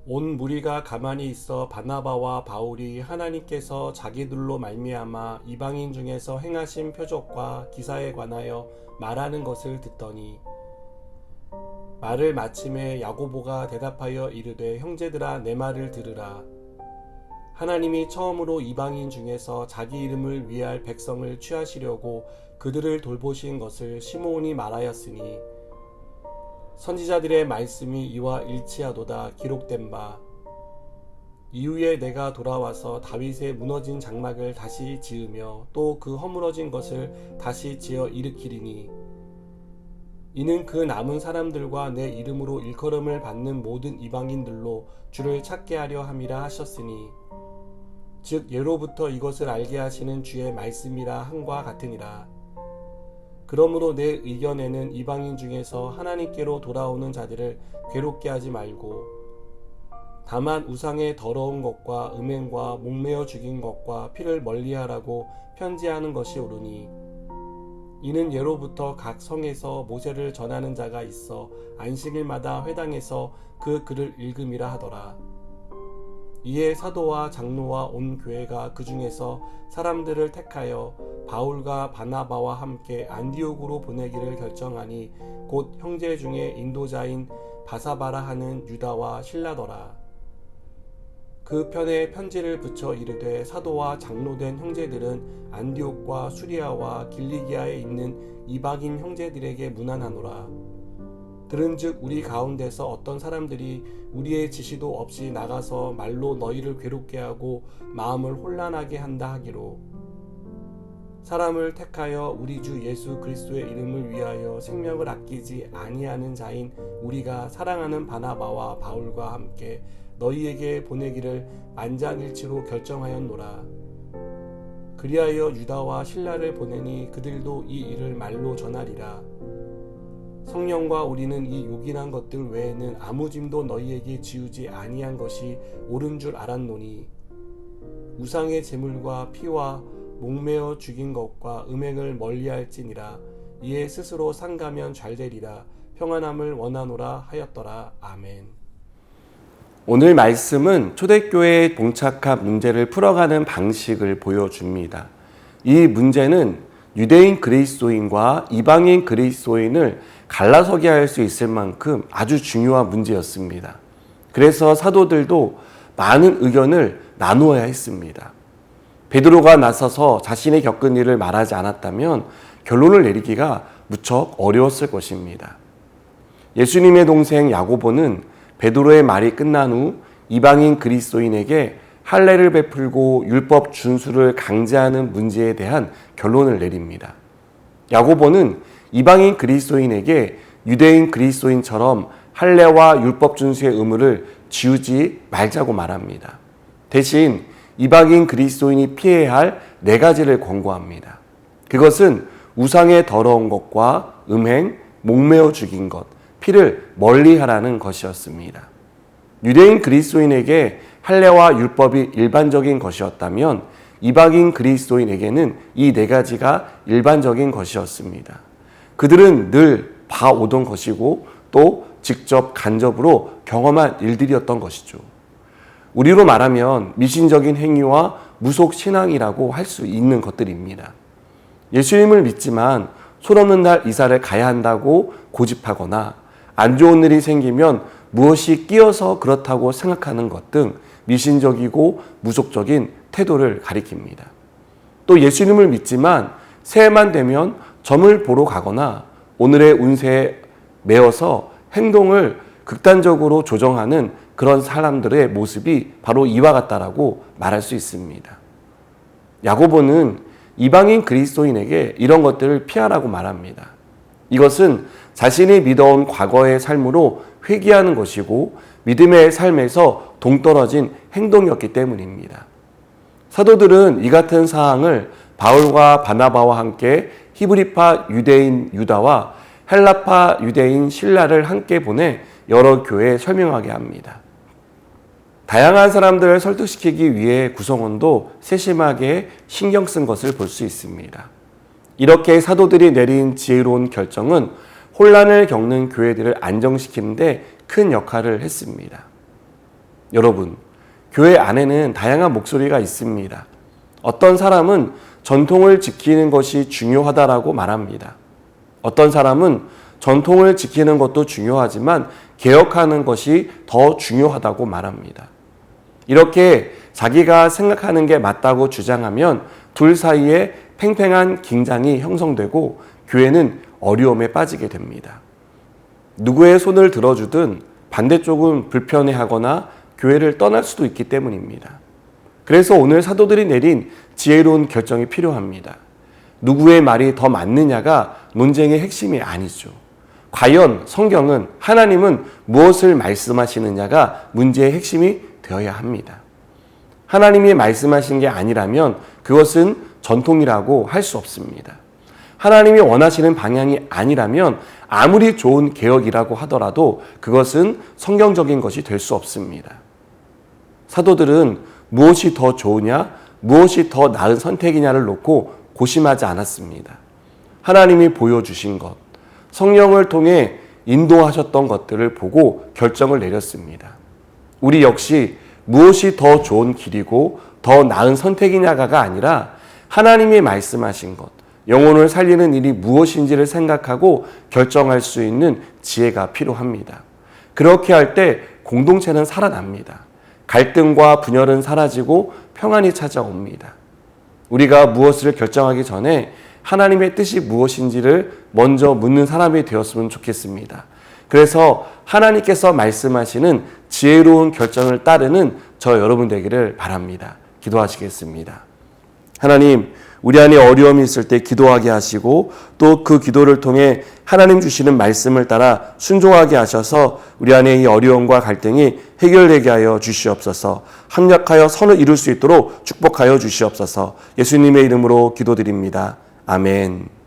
온 무리가 가만히 있어 바나바와 바울이 하나님께서 자기들로 말미암아 이방인 중에서 행하신 표적과 기사에 관하여 말하는 것을 듣더니, 말을 마침에 야고보가 대답하여 이르되, 형제들아, 내 말을 들으라. 하나님이 처음으로 이방인 중에서 자기 이름을 위할 백성을 취하시려고 그들을 돌보신 것을 시므온이 말하였으니, 선지자들의 말씀이 이와 일치하도다. 기록된 바, 이후에 내가 돌아와서 다윗의 무너진 장막을 다시 지으며 또 그 허물어진 것을 다시 지어 일으키리니, 이는 그 남은 사람들과 내 이름으로 일컬음을 받는 모든 이방인들로 주를 찾게 하려 함이라 하셨으니, 즉 예로부터 이것을 알게 하시는 주의 말씀이라 함과 같으니라. 그러므로 내 의견에는 이방인 중에서 하나님께로 돌아오는 자들을 괴롭게 하지 말고, 다만 우상의 더러운 것과 음행과 목매어 죽인 것과 피를 멀리하라고 편지하는 것이 옳으니, 이는 예로부터 각 성에서 모세를 전하는 자가 있어 안식일마다 회당에서 그 글을 읽음이라 하더라. 이에 사도와 장로와 온 교회가 그 중에서 사람들을 택하여 바울과 바나바와 함께 안디옥으로 보내기를 결정하니, 곧 형제 중에 인도자인 바사바라 하는 유다와 실라더라. 그 편에 편지를 붙여 이르되, 사도와 장로된 형제들은 안디옥과 수리아와 길리기아에 있는 이방인 형제들에게 문안하노라. 들은즉 우리 가운데서 어떤 사람들이 우리의 지시도 없이 나가서 말로 너희를 괴롭게 하고 마음을 혼란하게 한다 하기로, 사람을 택하여 우리 주 예수 그리스도의 이름을 위하여 생명을 아끼지 아니하는 자인 우리가 사랑하는 바나바와 바울과 함께 너희에게 보내기를 만장일치로 결정하였노라. 그리하여 유다와 실라를 보내니 그들도 이 일을 말로 전하리라. 성령과 우리는 이 요긴한 것들 외에는 아무 짐도 너희에게 지우지 아니한 것이 옳은 줄 알았노니, 우상의 제물과 피와 목매어 죽인 것과 음행을 멀리할지니라. 이에 스스로 상가면 잘되리라. 평안함을 원하노라 하였더라. 아멘. 오늘 말씀은 초대교회에 봉착한 문제를 풀어가는 방식을 보여줍니다. 이 문제는 유대인 그리스도인과 이방인 그리스도인을 갈라서게 할 수 있을 만큼 아주 중요한 문제였습니다. 그래서 사도들도 많은 의견을 나누어야 했습니다. 베드로가 나서서 자신이 겪은 일을 말하지 않았다면 결론을 내리기가 무척 어려웠을 것입니다. 예수님의 동생 야고보는 베드로의 말이 끝난 후 이방인 그리스도인에게 할례를 베풀고 율법 준수를 강제하는 문제에 대한 결론을 내립니다. 야고보는 이방인 그리스도인에게 유대인 그리스도인처럼 할례와 율법 준수의 의무를 지우지 말자고 말합니다. 대신 이방인 그리스도인이 피해야 할 네 가지를 권고합니다. 그것은 우상의 더러운 것과 음행, 목매어 죽인 것, 피를 멀리하라는 것이었습니다. 유대인 그리스도인에게 할례와 율법이 일반적인 것이었다면 이방인 그리스도인에게는 이 네 가지가 일반적인 것이었습니다. 그들은 늘 봐오던 것이고 또 직접 간접으로 경험한 일들이었던 것이죠. 우리로 말하면 미신적인 행위와 무속 신앙이라고 할 수 있는 것들입니다. 예수님을 믿지만 손 없는 날 이사를 가야 한다고 고집하거나 안 좋은 일이 생기면 무엇이 끼어서 그렇다고 생각하는 것 등 미신적이고 무속적인 태도를 가리킵니다. 또 예수님을 믿지만 새해만 되면 점을 보러 가거나 오늘의 운세에 매어서 행동을 극단적으로 조정하는 그런 사람들의 모습이 바로 이와 같다라고 말할 수 있습니다. 야고보는 이방인 그리스도인에게 이런 것들을 피하라고 말합니다. 이것은 자신이 믿어온 과거의 삶으로 회귀하는 것이고 믿음의 삶에서 동떨어진 행동이었기 때문입니다. 사도들은 이 같은 사항을 바울과 바나바와 함께 히브리파 유대인 유다와 헬라파 유대인 실라를 함께 보내 여러 교회에 설명하게 합니다. 다양한 사람들을 설득시키기 위해 구성원도 세심하게 신경 쓴 것을 볼 수 있습니다. 이렇게 사도들이 내린 지혜로운 결정은 혼란을 겪는 교회들을 안정시키는 데 큰 역할을 했습니다. 여러분, 교회 안에는 다양한 목소리가 있습니다. 어떤 사람은 전통을 지키는 것이 중요하다라고 말합니다. 어떤 사람은 전통을 지키는 것도 중요하지만 개혁하는 것이 더 중요하다고 말합니다. 이렇게 자기가 생각하는 게 맞다고 주장하면 둘 사이에 팽팽한 긴장이 형성되고 교회는 어려움에 빠지게 됩니다. 누구의 손을 들어주든 반대쪽은 불편해하거나 교회를 떠날 수도 있기 때문입니다. 그래서 오늘 사도들이 내린 지혜로운 결정이 필요합니다. 누구의 말이 더 맞느냐가 논쟁의 핵심이 아니죠. 과연 성경은, 하나님은 무엇을 말씀하시느냐가 문제의 핵심이 되어야 합니다. 하나님이 말씀하신 게 아니라면 그것은 전통이라고 할 수 없습니다. 하나님이 원하시는 방향이 아니라면 아무리 좋은 개혁이라고 하더라도 그것은 성경적인 것이 될 수 없습니다. 사도들은 무엇이 더 좋으냐, 무엇이 더 나은 선택이냐를 놓고 고심하지 않았습니다. 하나님이 보여주신 것, 성령을 통해 인도하셨던 것들을 보고 결정을 내렸습니다. 우리 역시 무엇이 더 좋은 길이고 더 나은 선택이냐가 아니라 하나님이 말씀하신 것, 영혼을 살리는 일이 무엇인지를 생각하고 결정할 수 있는 지혜가 필요합니다. 그렇게 할 때 공동체는 살아납니다. 갈등과 분열은 사라지고 평안이 찾아옵니다. 우리가 무엇을 결정하기 전에 하나님의 뜻이 무엇인지를 먼저 묻는 사람이 되었으면 좋겠습니다. 그래서 하나님께서 말씀하시는 지혜로운 결정을 따르는 저 여러분 되기를 바랍니다. 기도하시겠습니다. 하나님, 우리 안에 어려움이 있을 때 기도하게 하시고 또 그 기도를 통해 하나님 주시는 말씀을 따라 순종하게 하셔서 우리 안에 이 어려움과 갈등이 해결되게 하여 주시옵소서. 합력하여 선을 이룰 수 있도록 축복하여 주시옵소서. 예수님의 이름으로 기도드립니다. 아멘.